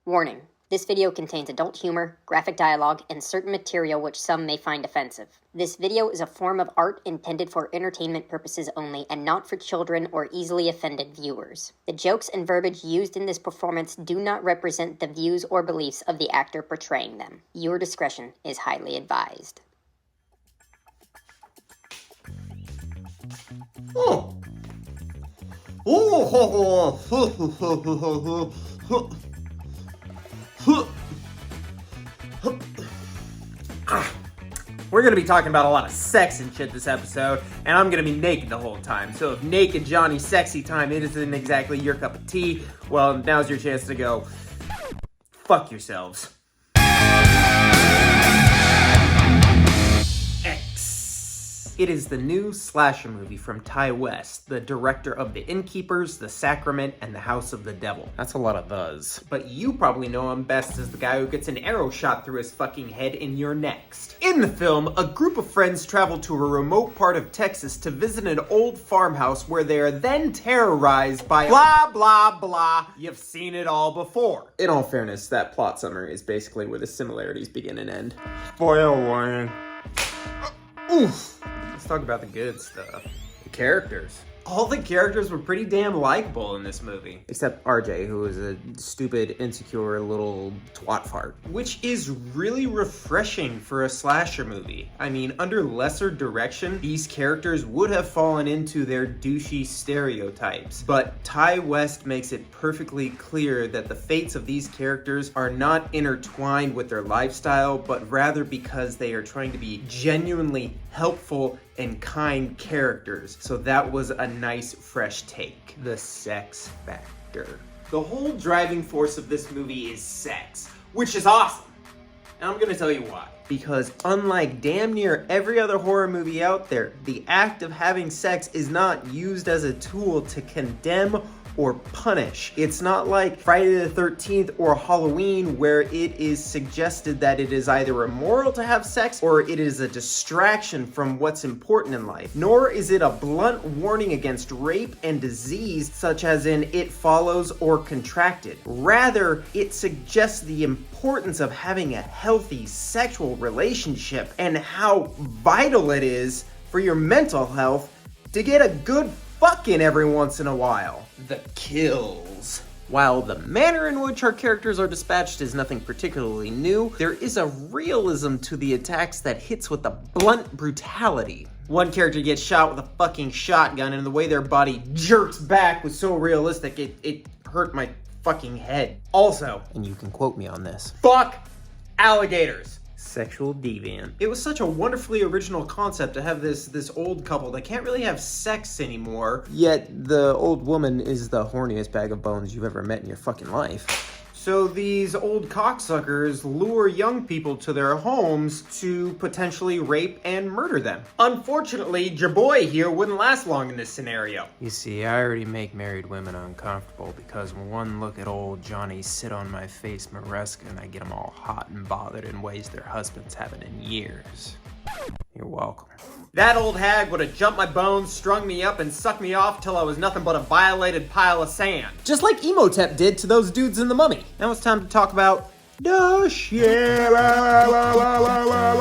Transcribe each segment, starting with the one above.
Warning. This video contains adult humor, graphic dialogue, and certain material which some may find offensive. This video is a form of art intended for entertainment purposes only and not for children or easily offended viewers. The jokes and verbiage used in this performance do not represent the views or beliefs of the actor portraying them. Your discretion is highly advised. We're going to be talking about a lot of sex and shit this episode, and I'm going to be naked the whole time. So if naked Johnny sexy time it isn't exactly your cup of tea, well, now's your chance to go fuck yourselves. It is the new slasher movie from Ty West, the director of The Innkeepers, The Sacrament, and The House of the Devil. That's a lot of those. But you probably know him best as the guy who gets an arrow shot through his fucking head in You're Next. In the film, a group of friends travel to a remote part of Texas to visit an old farmhouse where they are then terrorized by blah, blah, blah. You've seen it all before. In all fairness, that plot summary is basically where the similarities begin and end. Spoiler warning. Oof. Let's talk about the good stuff. The characters. All the characters were pretty damn likable in this movie. Except RJ, who is a stupid, insecure little twat fart. Which is really refreshing for a slasher movie. I mean, under lesser direction, these characters would have fallen into their douchey stereotypes. But Ty West makes it perfectly clear that the fates of these characters are not intertwined with their lifestyle, but rather because they are trying to be genuinely helpful and kind characters. So that was a nice, fresh take. The sex factor. The whole driving force of this movie is sex, which is awesome. And I'm gonna tell you why. Because unlike damn near every other horror movie out there, the act of having sex is not used as a tool to condemn or punish. It's not like Friday the 13th or Halloween where it is suggested that it is either immoral to have sex or it is a distraction from what's important in life. Nor is it a blunt warning against rape and disease such as in It Follows or Contracted. Rather, it suggests the importance of having a healthy sexual relationship and how vital it is for your mental health to get a good fucking every once in a while. The kills. While the manner in which our characters are dispatched is nothing particularly new, there is a realism to the attacks that hits with a blunt brutality. One character gets shot with a fucking shotgun and the way their body jerks back was so realistic it hurt my fucking head. Also, and you can quote me on this, fuck alligators. Sexual deviant. It was such a wonderfully original concept to have this old couple that can't really have sex anymore, yet the old woman is the horniest bag of bones you've ever met in your fucking life. So these old cocksuckers lure young people to their homes to potentially rape and murder them. Unfortunately, your boy here wouldn't last long in this scenario. You see, I already make married women uncomfortable because one look at old Johnny sit on my face Maresca and I get them all hot and bothered in ways their husbands haven't in years. You're welcome. That old hag would have jumped my bones, strung me up, and sucked me off till I was nothing but a violated pile of sand. Just like Emotep did to those dudes in The Mummy. Now it's time to talk about the shit.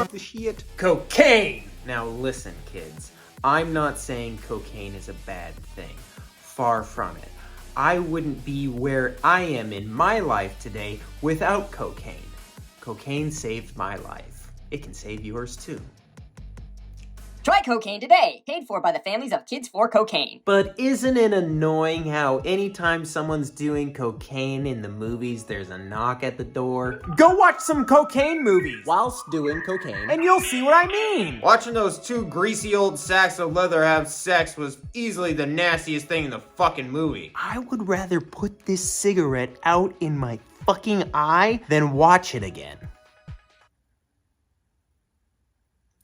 The shit. Cocaine. Now listen, kids. I'm not saying cocaine is a bad thing. Far from it. I wouldn't be where I am in my life today without cocaine. Cocaine saved my life. It can save yours too. Try cocaine today, paid for by the families of Kids for Cocaine. But isn't it annoying how anytime someone's doing cocaine in the movies, there's a knock at the door? Go watch some cocaine movies whilst doing cocaine, and you'll see what I mean. Watching those two greasy old sacks of leather have sex was easily the nastiest thing in the fucking movie. I would rather put this cigarette out in my fucking eye than watch it again.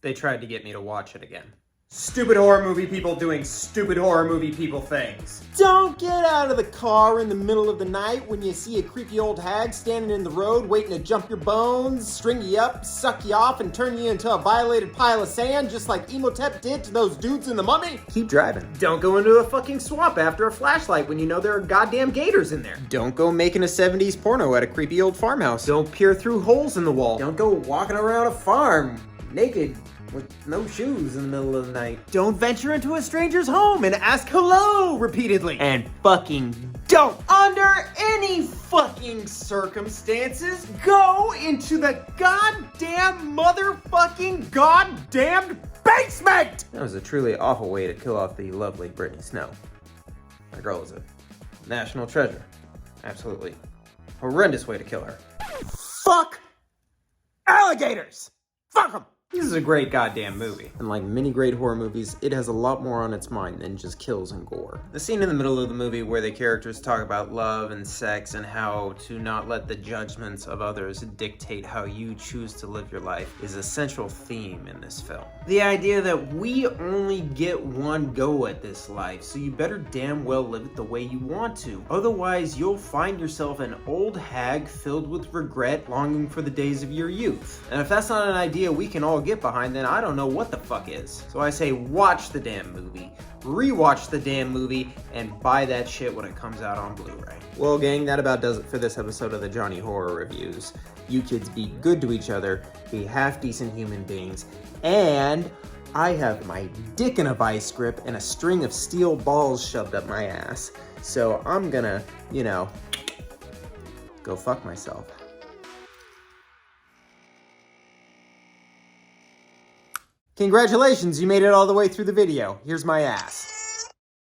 They tried to get me to watch it again. Stupid horror movie people doing stupid horror movie people things. Don't get out of the car in the middle of the night when you see a creepy old hag standing in the road waiting to jump your bones, string you up, suck you off, and turn you into a violated pile of sand just like Imhotep did to those dudes in the Mummy. Keep driving. Don't go into a fucking swamp after a flashlight when you know there are goddamn gators in there. Don't go making a 70s porno at a creepy old farmhouse. Don't peer through holes in the wall. Don't go walking around a farm naked with no shoes in the middle of the night. Don't venture into a stranger's home and ask hello repeatedly. And fucking don't, under any fucking circumstances, go into the goddamn motherfucking goddamned basement! That was a truly awful way to kill off the lovely Brittany Snow. That girl is a national treasure. Absolutely horrendous way to kill her. Fuck alligators! Fuck them! This is a great goddamn movie. And like many great horror movies, it has a lot more on its mind than just kills and gore. The scene in the middle of the movie where the characters talk about love and sex and how to not let the judgments of others dictate how you choose to live your life is a central theme in this film. The idea that we only get one go at this life, so you better damn well live it the way you want to. Otherwise, you'll find yourself an old hag filled with regret, longing for the days of your youth. And if that's not an idea we can all get behind, then I don't know what the fuck is. So I say watch the damn movie, rewatch the damn movie, and buy that shit when it comes out on Blu-ray. Well, gang, that about does it for this episode of the Jony Horror Reviews. You kids be good to each other, be half-decent human beings, and I have my dick in a vice grip and a string of steel balls shoved up my ass. So I'm gonna, go fuck myself. Congratulations, you made it all the way through the video. Here's my ass.